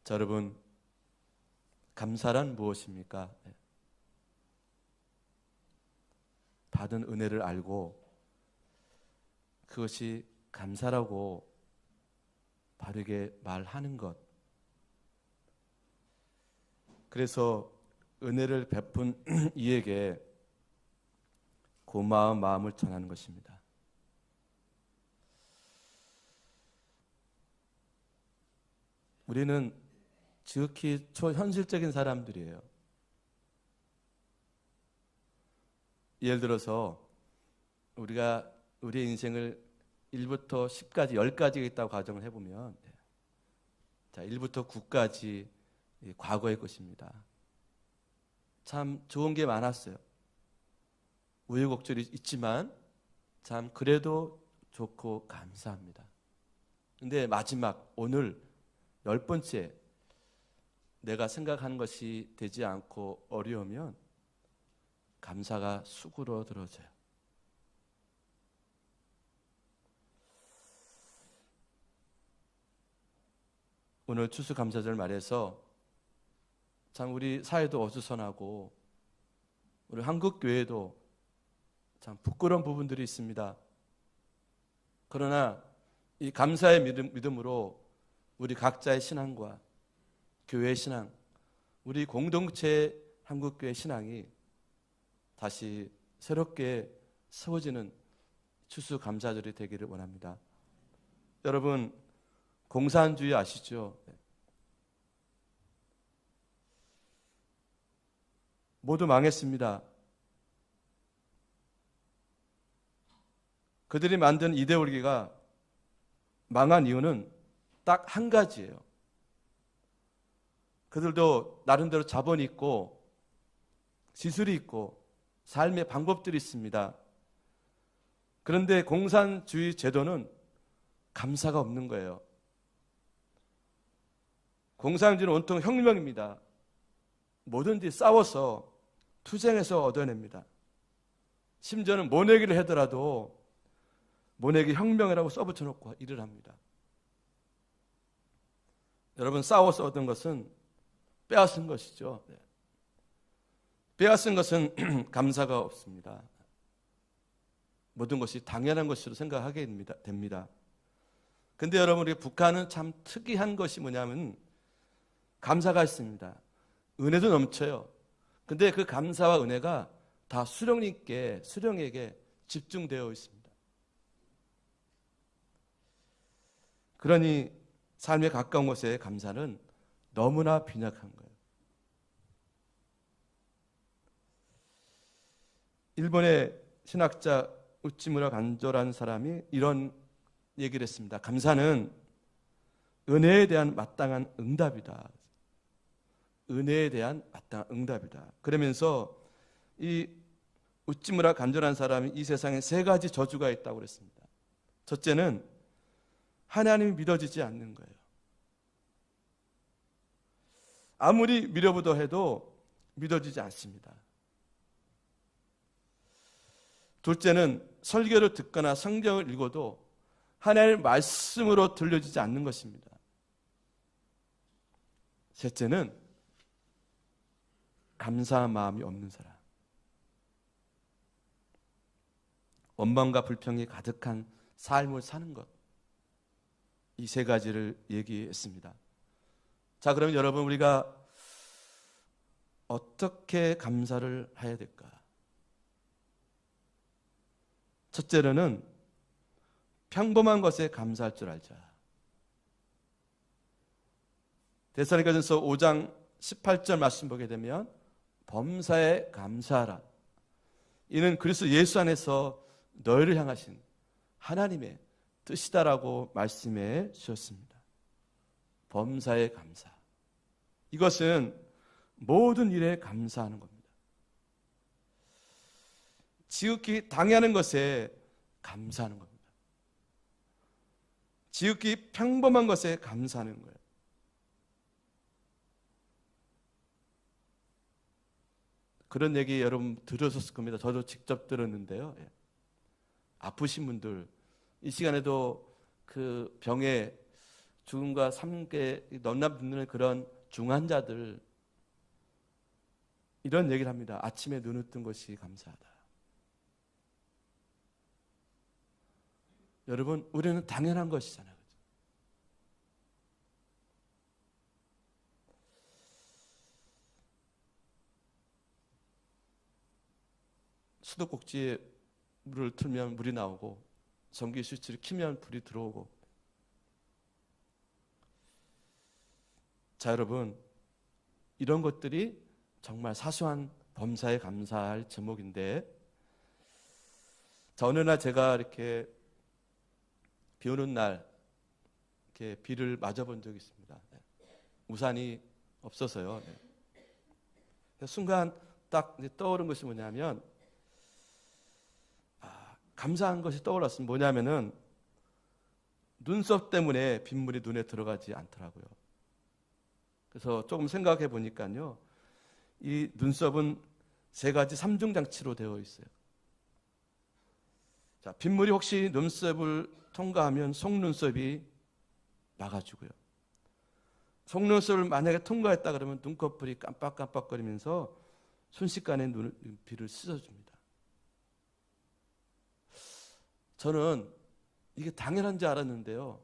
자, 여러분, 감사란 무엇입니까? 받은 은혜를 알고 그것이 감사라고 바르게 말하는 것. 그래서 은혜를 베푼 이에게 고마운 마음을 전하는 것입니다. 우리는 지극히 초현실적인 사람들이에요. 예를 들어서 우리가 우리의 인생을 1부터 10까지 10가지가 있다고 가정을 해보면, 자, 1부터 9까지 과거의 것입니다. 참 좋은 게 많았어요. 우여곡절이 있지만 참 그래도 좋고 감사합니다. 근데 마지막 오늘 10번째, 내가 생각하는 것이 되지 않고 어려우면 감사가 수그러들어져요. 오늘 추수감사절 말에서 참 우리 사회도 어수선하고 우리 한국교회도 참 부끄러운 부분들이 있습니다. 그러나 이 감사의 믿음으로 우리 각자의 신앙과 교회의 신앙, 우리 공동체의 한국교회 신앙이 다시 새롭게 세워지는 추수감사절이 되기를 원합니다. 여러분, 공산주의 아시죠? 모두 망했습니다. 그들이 만든 이데올기가 망한 이유는 딱 한 가지예요. 그들도 나름대로 자본이 있고 기술이 있고 삶의 방법들이 있습니다. 그런데 공산주의 제도는 감사가 없는 거예요. 공산주의는 온통 혁명입니다. 뭐든지 싸워서 투쟁해서 얻어냅니다. 심지어는 모내기를 하더라도 모내기 혁명이라고 써붙여놓고 일을 합니다. 여러분, 싸워서 얻은 것은 빼앗은 것이죠. 빼앗은 것은 감사가 없습니다. 모든 것이 당연한 것으로 생각하게 됩니다. 근데 여러분, 우리 북한은 참 특이한 것이 뭐냐면 감사가 있습니다. 은혜도 넘쳐요. 근데 그 감사와 은혜가 다 수령에게 집중되어 있습니다. 그러니 삶에 가까운 곳의 감사는 너무나 빈약한 거예요. 일본의 신학자 우찌무라 간조라는 사람이 이런 얘기를 했습니다. 감사는 은혜에 대한 마땅한 응답이다. 은혜에 대한 마땅한 응답이다. 그러면서 이 우찌무라 간조라는 사람이 이 세상에 3가지 저주가 있다고 그랬습니다. 첫째는 하나님이 믿어지지 않는 거예요. 아무리 믿어보려 해도 믿어지지 않습니다. 둘째는 설교를 듣거나 성경을 읽어도 하나님의 말씀으로 들려지지 않는 것입니다. 셋째는 감사한 마음이 없는 사람. 원망과 불평이 가득한 삶을 사는 것. 이 3가지를 얘기했습니다. 자, 그러면 여러분, 우리가 어떻게 감사를 해야 될까? 첫째로는 평범한 것에 감사할 줄 알자. 데살로니가전서 5장 18절 말씀 보게 되면 범사에 감사하라. 이는 그리스도 예수 안에서 너희를 향하신 하나님의 뜻이다라고 말씀해 주셨습니다. 범사에 감사. 이것은 모든 일에 감사하는 겁니다. 지극히 당연한 것에 감사하는 겁니다. 지극히 평범한 것에 감사하는 거예요. 그런 얘기 여러분 들으셨을 겁니다. 저도 직접 들었는데요. 아프신 분들, 이 시간에도 그 병에 죽음과 삼계 넘나드는 그런 중환자들, 이런 얘기를 합니다. 아침에 눈을 뜬 것이 감사하다. 여러분, 우리는 당연한 것이잖아요. 수도꼭지에 물을 틀면 물이 나오고 전기 스위치를 켜면 불이 들어오고. 자, 여러분, 이런 것들이 정말 사소한 범사에 감사할 제목인데, 자, 어느 날 제가 이렇게 비 오는 날 이렇게 비를 맞아본 적이 있습니다. 우산이 없어서요. 순간 딱 떠오른 것이 뭐냐면, 감사한 것이 떠올랐습니다. 뭐냐면은 눈썹 때문에 빗물이 눈에 들어가지 않더라고요. 그래서 조금 생각해 보니까요, 이 눈썹은 3가지 3중 장치로 되어 있어요. 자, 빗물이 혹시 눈썹을 통과하면 속눈썹이 막아주고요. 속눈썹을 만약에 통과했다 그러면 눈꺼풀이 깜빡깜빡거리면서 순식간에 비를 씻어줍니다. 저는 이게 당연한 줄 알았는데요,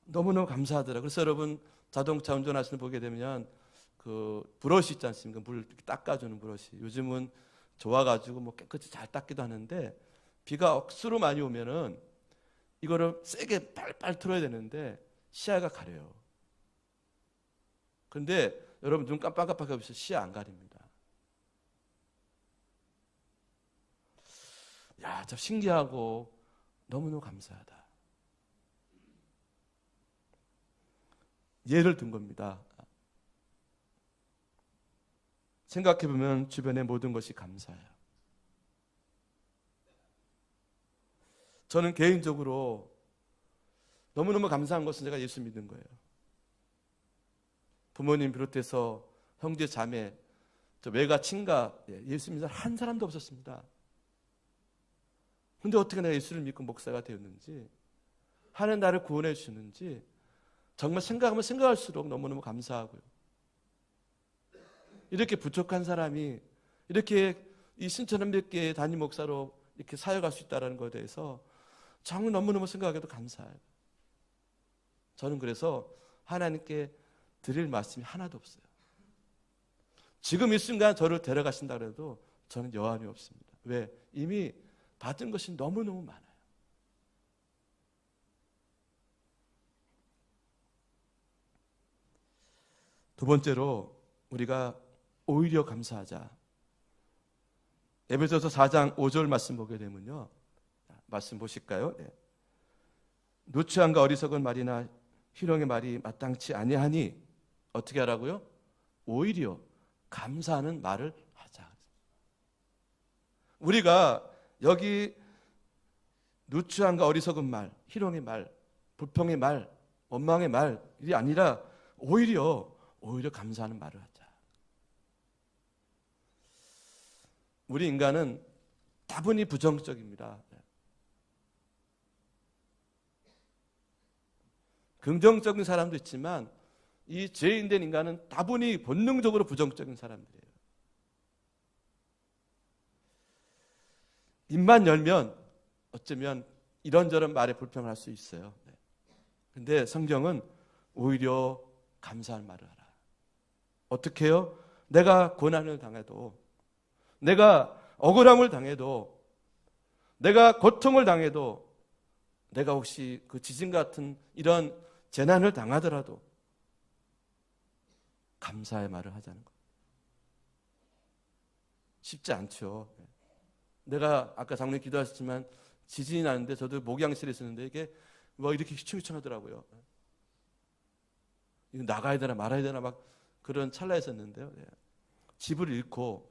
너무너무 감사하더라고요. 그래서 여러분, 자동차 운전하시는 분 보게 되면 그 브러쉬 있지 않습니까? 물 이렇게 닦아주는 브러쉬. 요즘은 좋아가지고 뭐 깨끗이 잘 닦기도 하는데, 비가 억수로 많이 오면은 이거를 세게 빨빨 틀어야 되는데 시야가 가려요. 그런데 여러분, 눈 깜빡깜빡하면 시야 안 가립니다. 야, 참 신기하고 너무너무 감사하다. 예를 든 겁니다. 생각해보면 주변의 모든 것이 감사해요. 저는 개인적으로 너무너무 감사한 것은 제가 예수 믿는 거예요. 부모님 비롯해서 형제 자매, 저 외가 친가, 예수 믿는 사람 한 사람도 없었습니다. 근데 어떻게 내가 예수를 믿고 목사가 되었는지, 하나님 나를 구원해 주셨는지 정말 생각하면 생각할수록 너무너무 감사하고요. 이렇게 부족한 사람이 이렇게 이 신천한백교회 담임 목사로 이렇게 사역할 수 있다는 것에 대해서 정말 너무너무 생각해도 감사해요. 저는 그래서 하나님께 드릴 말씀이 하나도 없어요. 지금 이 순간 저를 데려가신다 그래도 저는 여한이 없습니다. 왜? 이미 받은 것이 너무너무 많아요. 두 번째로 우리가 오히려 감사하자. 에베소서 4장 5절 말씀 보게 되면요, 말씀 보실까요? 네. 누추함과 어리석은 말이나 희롱의 말이 마땅치 아니하니 어떻게 하라고요? 오히려 감사하는 말을 하자. 우리가 여기 누추함과 어리석은 말, 희롱의 말, 불평의 말, 원망의 말이 아니라 오히려 감사하는 말을 하자. 우리 인간은 다분히 부정적입니다. 긍정적인 사람도 있지만 이 죄인된 인간은 다분히 본능적으로 부정적인 사람들이에요. 입만 열면 어쩌면 이런저런 말에 불평을 할 수 있어요. 그런데 성경은 오히려 감사할 말을 하라. 어떻게 해요? 내가 고난을 당해도, 내가 억울함을 당해도, 내가 고통을 당해도, 내가 혹시 그 지진 같은 이런 재난을 당하더라도 감사의 말을 하자는 거예요. 쉽지 않죠. 내가 아까 장로님 기도하셨지만 지진이 나는데 저도 목양실에 있었는데 이게 뭐 이렇게 휘청휘청하더라고요. 이거 나가야 되나 말아야 되나 막 그런 찰나에 있었는데요. 집을 잃고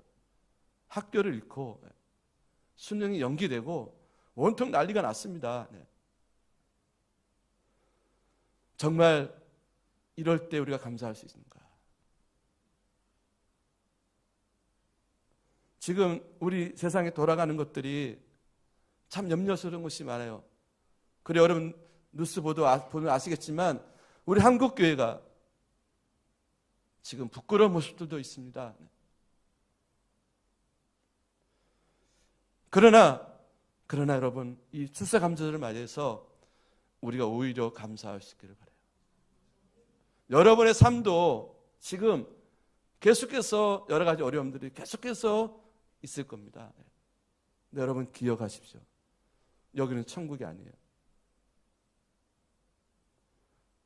학교를 잃고 수능이 연기되고 온통 난리가 났습니다. 정말 이럴 때 우리가 감사할 수 있는가? 지금 우리 세상에 돌아가는 것들이 참 염려스러운 것이 많아요. 그래, 여러분 뉴스 보면 아시겠지만 우리 한국 교회가 지금 부끄러운 모습들도 있습니다. 그러나 여러분, 이 추수감사절을 맞이해서 우리가 오히려 감사할 수 있기를 바라요. 여러분의 삶도 지금 계속해서 여러 가지 어려움들이 계속해서 있을 겁니다. 근데 여러분 기억하십시오. 여기는 천국이 아니에요.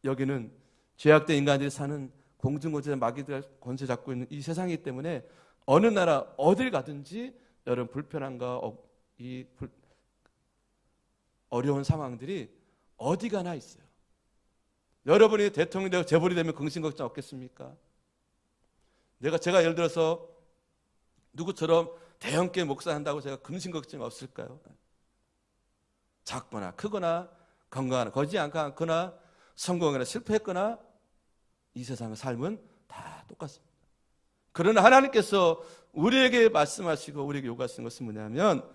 여기는 죄악된 인간들이 사는 공중권세 마귀들 권세 잡고 있는 이 세상이기 때문에 어느 나라 어딜 가든지 여러분 불편함과 어려운 상황들이 어디 가나 있어요. 여러분이 대통령이 되고 재벌이 되면 근심 걱정 없겠습니까? 제가 예를 들어서 누구처럼 대형교회 목사한다고 제가 근심 걱정이 없을까요? 작거나 크거나 건강하나 거지 않거나 성공하거나 실패했거나 이 세상의 삶은 다 똑같습니다. 그러나 하나님께서 우리에게 말씀하시고 우리에게 요구하시는 것은 뭐냐면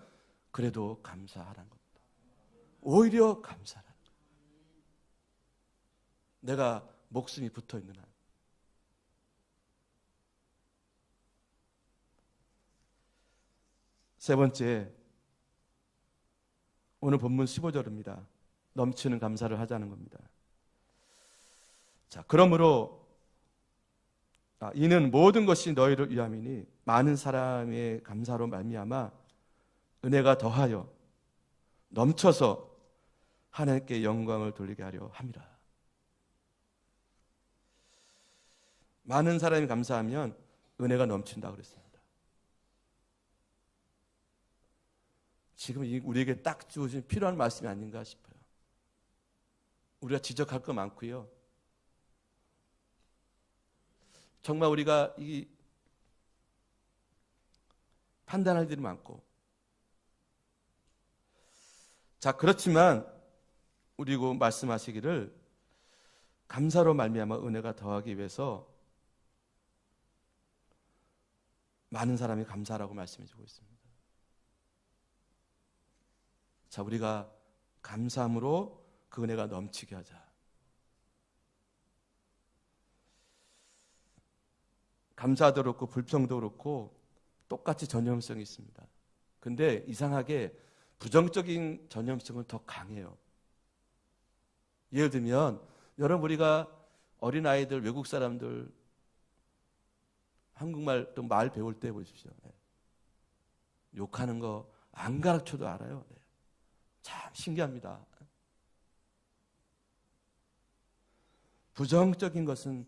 그래도 감사하라는 겁니다. 오히려 감사하라는 거예요. 내가 목숨이 붙어있는 한. 세 번째, 오늘 본문 15절입니다. 넘치는 감사를 하자는 겁니다. 자, 그러므로 이는 모든 것이 너희를 위함이니 많은 사람의 감사로 말미암아 은혜가 더하여 넘쳐서 하나님께 영광을 돌리게 하려 함이라. 많은 사람이 감사하면 은혜가 넘친다고 그랬습니다. 지금 우리에게 딱 주어진 필요한 말씀이 아닌가 싶어요. 우리가 지적할 거 많고요. 정말 우리가 이 판단할 일이 많고, 자, 그렇지만 우리고 말씀하시기를 감사로 말미암아 은혜가 더하기 위해서 많은 사람이 감사라고 말씀해 주고 있습니다. 자, 우리가 감사함으로 그 은혜가 넘치게 하자. 감사도 그렇고 불평도 그렇고 똑같이 전염성이 있습니다. 근데 이상하게 부정적인 전염성은 더 강해요. 예를 들면 여러분, 우리가 어린아이들, 외국 사람들 한국말 또 말 배울 때 보십시오. 욕하는 거 안 가르쳐도 알아요. 참 신기합니다. 부정적인 것은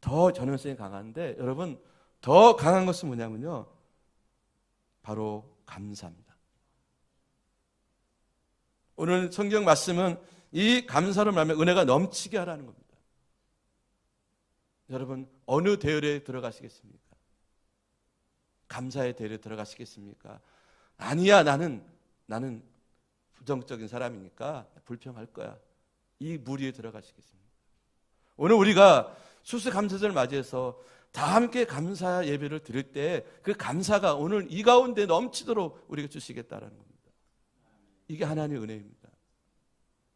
더 전염성이 강한데 여러분, 더 강한 것은 뭐냐면요, 바로 감사입니다. 오늘 성경 말씀은 이 감사로 말하면 은혜가 넘치게 하라는 겁니다. 여러분, 어느 대열에 들어가시겠습니까? 감사의 대열에 들어가시겠습니까? 아니야, 나는 부정적인 사람이니까 불평할 거야. 이 무리에 들어가시겠습니까? 오늘 우리가 추수감사절을 맞이해서 다 함께 감사 예배를 드릴 때 그 감사가 오늘 이 가운데 넘치도록 우리가 주시겠다라는 겁니다. 이게 하나님의 은혜입니다.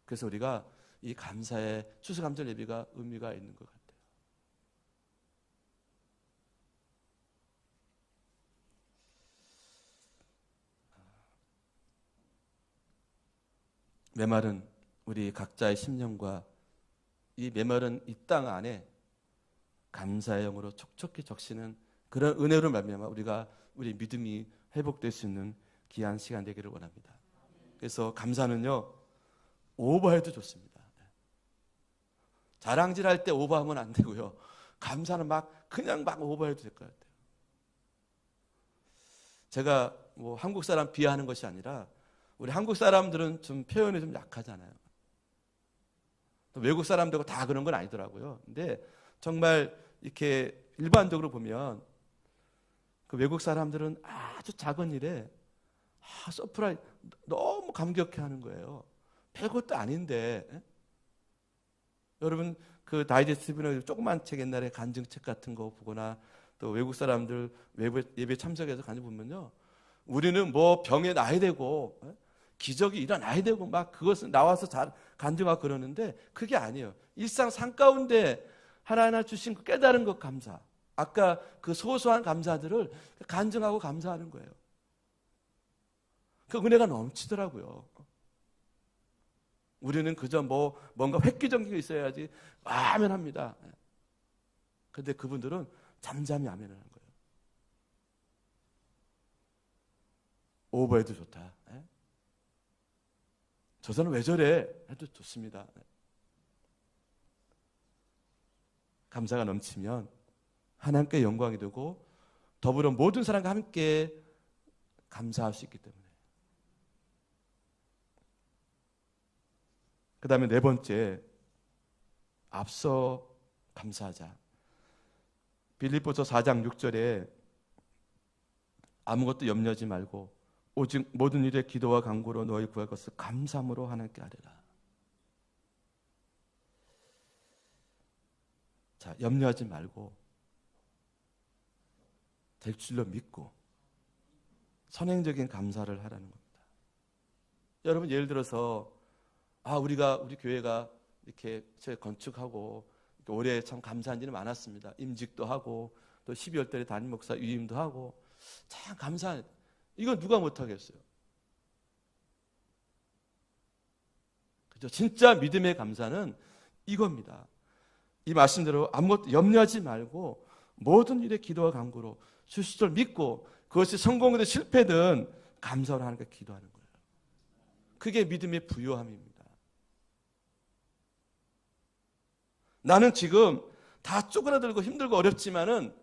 그래서 우리가 이 감사의 추수감사절 예배가 의미가 있는 것 같아요. 메말은 우리 각자의 심령과 이 메말은 이 땅 안에 감사의 영으로 촉촉히 적시는 그런 은혜로 말미암아 우리 믿음이 회복될 수 있는 귀한 시간 되기를 원합니다. 그래서 감사는요, 오버해도 좋습니다. 자랑질할 때 오버하면 안 되고요. 감사는 그냥 오버해도 될 것 같아요. 제가 한국 사람 비하하는 것이 아니라 우리 한국 사람들은 좀 표현이 좀 약하잖아요. 또 외국 사람들하고 다 그런 건 아니더라고요. 근데 정말 이렇게 일반적으로 보면 그 외국 사람들은 아주 작은 일에 서프라이즈 너무 감격해하는 거예요. 별것도 아닌데. 여러분, 그 다이제스트나 조그만 책, 옛날에 간증책 같은 거 보거나 또 외국 사람들 예배 참석해서 간증 보면요, 우리는 병에 나야 되고 기적이 일어나야 되고 그것을 나와서 간증하고 그러는데 그게 아니에요. 일상 삶 가운데 하나하나 주신 그 깨달은 것 감사. 아까 그 소소한 감사들을 간증하고 감사하는 거예요. 그 은혜가 넘치더라고요. 우리는 그저 뭔가 획기적인 게 있어야지 아멘 합니다. 그런데 그분들은 잠잠히 아멘을 하는 거예요. 오버해도 좋다. 저 사람 왜 저래? 해도 좋습니다. 감사가 넘치면 하나님께 영광이 되고 더불어 모든 사람과 함께 감사할 수 있기 때문에. 그 다음에 네 번째, 앞서 감사하자. 빌립보서 4장 6절에 아무것도 염려하지 말고 오직 모든 일에 기도와 간구로 너희 구할 것을 감사함으로 하나님께 아뢰라. 자, 염려하지 말고 될 줄로 믿고 선행적인 감사를 하라는 겁니다. 여러분 예를 들어서 우리 교회가 이렇게 건축하고 올해 참 감사한 일이 많았습니다. 임직도 하고 또 12월 달에 담임 목사 위임도 하고 참 감사한, 이건 누가 못하겠어요. 그죠? 진짜 믿음의 감사는 이겁니다. 이 말씀대로 아무것도 염려하지 말고 모든 일에 기도와 간구로 주시를 믿고 그것이 성공이든 실패든 감사로 하나님께 기도하는 거예요. 그게 믿음의 부요함입니다. 나는 지금 다 쪼그라들고 힘들고 어렵지만은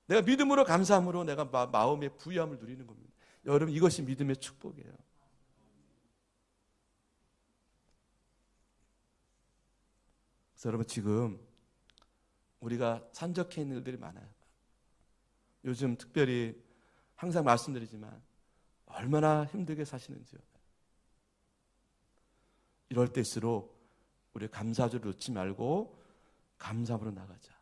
내가 믿음으로 감사함으로 내가 마음의 부유함을 누리는 겁니다. 여러분 이것이 믿음의 축복이에요. 그래서 여러분 지금 우리가 산적해 있는 일들이 많아요. 요즘 특별히 항상 말씀드리지만 얼마나 힘들게 사시는지요. 이럴 때일수록 우리 감사주를 놓지 말고 감사함으로 나가자.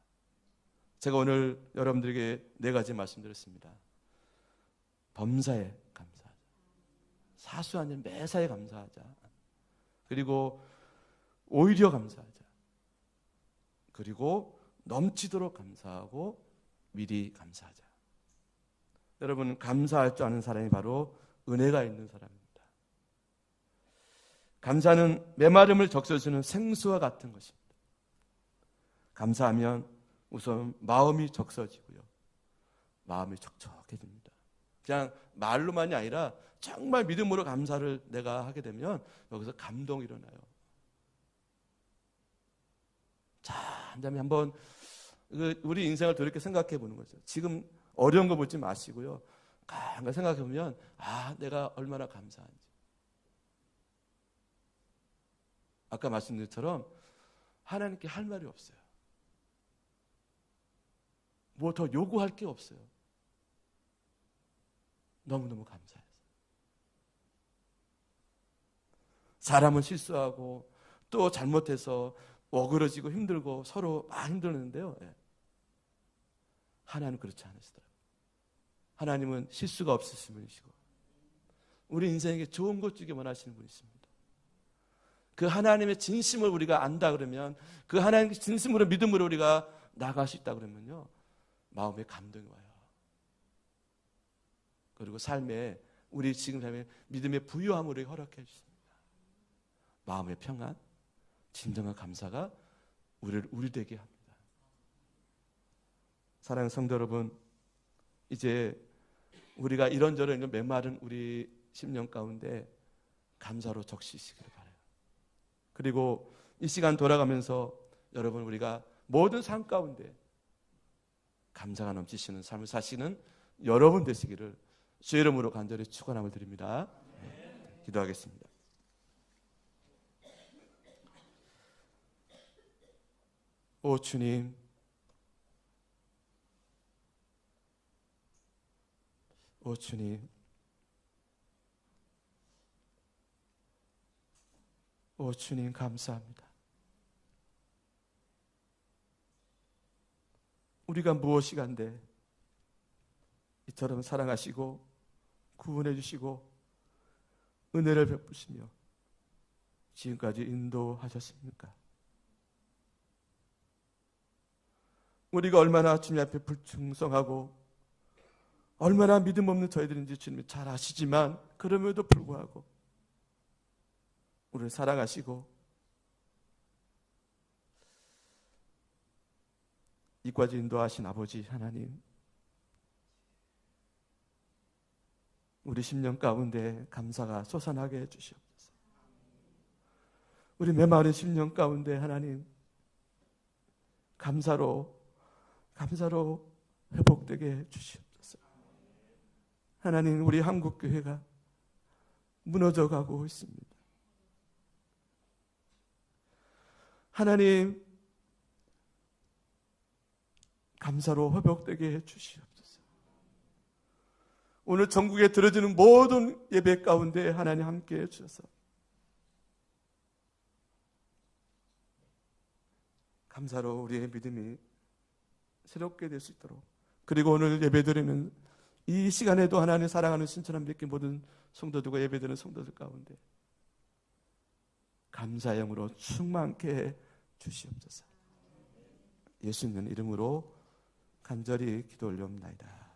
제가 오늘 여러분들에게 네 가지 말씀드렸습니다. 범사에 감사하자. 사소한 일 매사에 감사하자. 그리고 오히려 감사하자. 그리고 넘치도록 감사하고 미리 감사하자. 여러분 감사할 줄 아는 사람이 바로 은혜가 있는 사람입니다. 감사는 메마름을 적셔주는 생수와 같은 것입니다. 감사하면 우선 마음이 적셔지고요. 마음이 촉촉해집니다. 그냥 말로만이 아니라 정말 믿음으로 감사를 내가 하게 되면 여기서 감동이 일어나요. 자, 한번 우리 인생을 돌이켜 생각해 보는 거죠. 지금 어려운 거 보지 마시고요. 가만히 생각해 보면 내가 얼마나 감사한지. 아까 말씀드린 것처럼 하나님께 할 말이 없어요. 뭐 더 요구할 게 없어요. 너무너무 감사해서. 사람은 실수하고 또 잘못해서 어그러지고 힘들고 서로 많이 힘들었는데요. 하나님은 그렇지 않으시더라고요. 하나님은 실수가 없으신 분이시고 우리 인생에게 좋은 것 주기 원하시는 분이십니다. 그 하나님의 진심을 우리가 안다 그러면 그 하나님의 진심으로 믿음으로 우리가 나갈 수 있다 그러면요. 마음에 감동이 와요. 그리고 삶에 우리 지금 삶에 믿음의 부유함을 허락해 주십니다. 마음의 평안, 진정한 감사가 우리 되게 합니다. 사랑하는 성도 여러분, 이제 우리가 이런저런 메마른 우리 심령 가운데 감사로 적시시기를 바라요. 그리고 이 시간 돌아가면서 여러분 우리가 모든 삶 가운데 감사가 넘치시는 삶을 사시는 여러분 되시기를 주의 이름으로 간절히 축원함을 드립니다. 기도하겠습니다. 오 주님, 오 주님, 오 주님 감사합니다. 우리가 무엇이 간데 이처럼 사랑하시고 구원해 주시고 은혜를 베푸시며 지금까지 인도하셨습니까? 우리가 얼마나 주님 앞에 불충성하고 얼마나 믿음 없는 저희들인지 주님이 잘 아시지만 그럼에도 불구하고 우리를 사랑하시고 이까지 인도하신 아버지 하나님, 우리 심령 가운데 감사가 솟아나게 해주시옵소서. 우리 메마른 심령 가운데 하나님 감사로 회복되게 해주시옵소서. 하나님, 우리 한국교회가 무너져가고 있습니다. 하나님, 감사로 회복되게 해주시옵소서. 오늘 전국에 들어지는 모든 예배 가운데 하나님 함께 해주셔서 감사로 우리의 믿음이 새롭게 될 수 있도록, 그리고 오늘 예배드리는 이 시간에도 하나님 사랑하는 신천한 믿기 모든 성도들과 예배드리는 성도들 가운데 감사의 영으로 충만케 해 주시옵소서. 예수님 이름으로 간절히 기도 올려옵나이다.